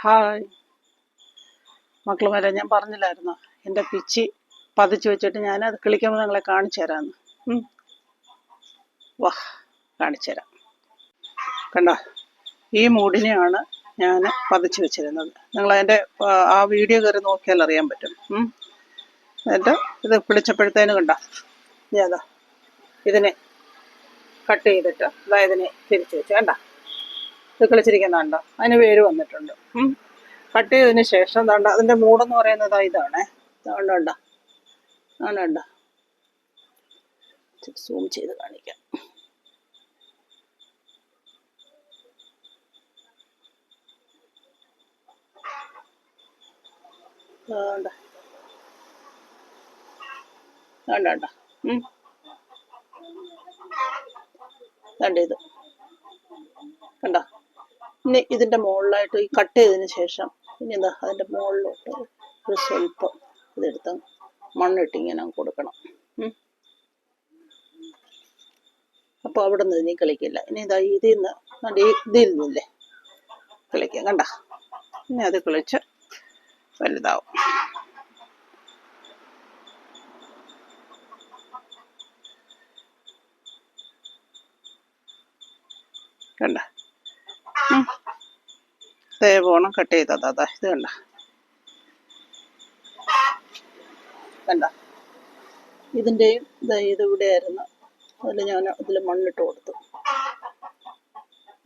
Hi മക്കളുമാരെ, ഞാൻ പറഞ്ഞില്ലായിരുന്നോ എൻ്റെ പിച്ചി പതിച്ച് വെച്ചിട്ട് ഞാനത് കിളിക്കുമ്പോൾ നിങ്ങളെ കാണിച്ചു തരാമെന്ന്. വാ, കാണിച്ചു തരാം. കണ്ടോ, ഈ മൂടിനെയാണ് ഞാൻ പതിച്ച് വെച്ചിരുന്നത്. നിങ്ങളതിൻ്റെ ആ വീഡിയോ കയറി നോക്കിയാൽ അറിയാൻ പറ്റും. എന്നിട്ട് ഇത് പിടിച്ചപ്പോഴത്തേന് കണ്ടോ, അതാ ഇതിനെ കട്ട് ചെയ്തിട്ട് ഇതിനെ തിരിച്ച് വെച്ച് കണ്ടോ, ഇത് കിളിച്ചിരിക്കുന്നുണ്ടോ, അതിന് വേര് വന്നിട്ടുണ്ട്. കട്ട് ചെയ്തതിന് ശേഷം ദാണ്ട അതിൻ്റെ മൂടെന്ന് പറയുന്നത് ഇതാണേ. അതുകൊണ്ടുണ്ടോ, അങ്ങനെയുണ്ടോ, സൂം ചെയ്ത് കാണിക്കാം. വേണ്ട വേണ്ട വേണ്ട ഇത് കണ്ടോ. ഇനി ഇതിൻ്റെ മുകളിലായിട്ട് ഈ കട്ട് ചെയ്തതിന് ശേഷം ഇനി എന്താ അതിൻ്റെ മുകളിലോട്ട് ഒരു സ്വല്പം ഇതെടുത്ത് മണ്ണിട്ട് ഇങ്ങനെ കൊടുക്കണം. അപ്പോൾ അവിടെ നിന്ന് ഇനി കളിക്കില്ല. ഇനി ഇതാ ഇതിൽ നിന്നില്ലേ കളിക്കുക. കണ്ട, ഇനി അത് കളിച്ച് വലുതാവും. കണ്ട, ഇതേപോണം കട്ട് ചെയ്തത്. അതാ ഇത് കണ്ട കണ്ട, ഇതിൻ്റെയും ഇതിവിടെ ആയിരുന്നു. അതിൽ ഞാൻ ഇതിൽ മണ്ണിട്ട് കൊടുത്തു.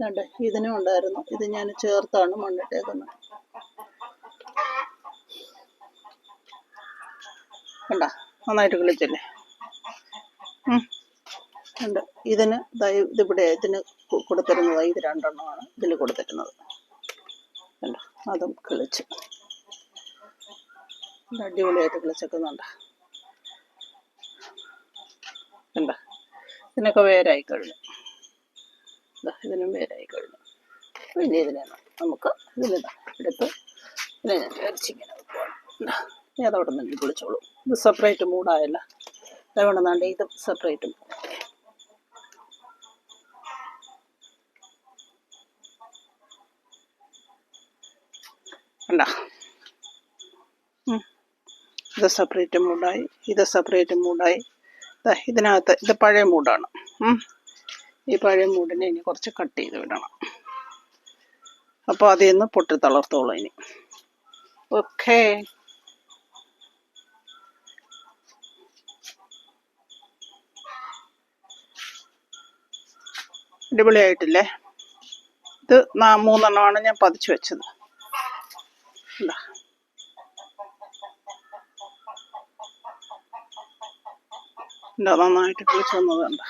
കണ്ട, ഇതിനും ഉണ്ടായിരുന്നു. ഇത് ഞാൻ ചേർത്താണ് മണ്ണിട്ടേക്കുന്നത്. കണ്ട, നന്നായിട്ട് കളിച്ചല്ലേ. ഉണ്ട്. ഇതിന് ഇതിവിടെ ഇതിന് കൊടുത്തിരുന്നത് ഇത് രണ്ടെണ്ണമാണ് ഇതിൽ കൊടുത്തിരുന്നത്. കണ്ടോ, അതും കിളിച്ച് അടിപൊളിയായിട്ട് കിളിച്ചേക്കുന്നുണ്ട്. കണ്ട, ഇതിനൊക്കെ വേരായി കഴിഞ്ഞു. ഇതിനും വേരായി കഴിഞ്ഞു. പിന്നെ ഇതിനെ നമുക്ക് ഇതിലിതാ എടുത്ത് ഇതിനെ ഞാൻ വിചാരിച്ചിങ്ങനെ വെക്കുവാണ്. അതവിടെ നിന്ന് വിളിച്ചോളൂ. ഇത് സെപ്പറേറ്റ് മൂടായല്ല, അതുകൊണ്ടെന്നാണ്ട് ഇത് സെപ്പറേറ്റ്. കണ്ട, ഇത് സെപ്പറേറ്റ് മൂടായി, ഇത് സെപ്പറേറ്റ് മൂടായി. ഇതിനകത്ത് ഇത് പഴയ മൂടാണ്. ഈ പഴയ മൂടിനെ ഇനി കുറച്ച് കട്ട് ചെയ്ത് വിടണം. അപ്പോൾ അതിൽ നിന്ന് പൊട്ടി തളർത്തോളൂ ഇനി. ഓക്കേ, അടിപൊളിയായിട്ടില്ലേ. ഇത് 3 ഞാൻ പതിച്ചു വെച്ചത്. നന്നായിട്ട് കിളിച്ചു വന്നതുണ്ട്.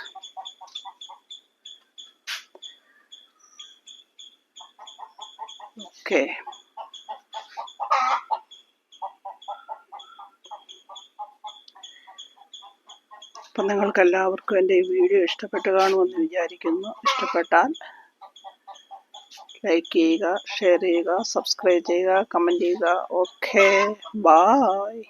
ഓക്കെ, അപ്പം നിങ്ങൾക്ക് എല്ലാവർക്കും എൻ്റെ ഈ വീഡിയോ ഇഷ്ടപ്പെട്ട് കാണുമെന്ന് വിചാരിക്കുന്നു. ഇഷ്ടപ്പെട്ടാൽ ലൈക്ക് ചെയ്യുക, ഷെയർ ചെയ്യുക, സബ്സ്ക്രൈബ് ചെയ്യുക, കമൻറ്റ് ചെയ്യുക. Okay, bye.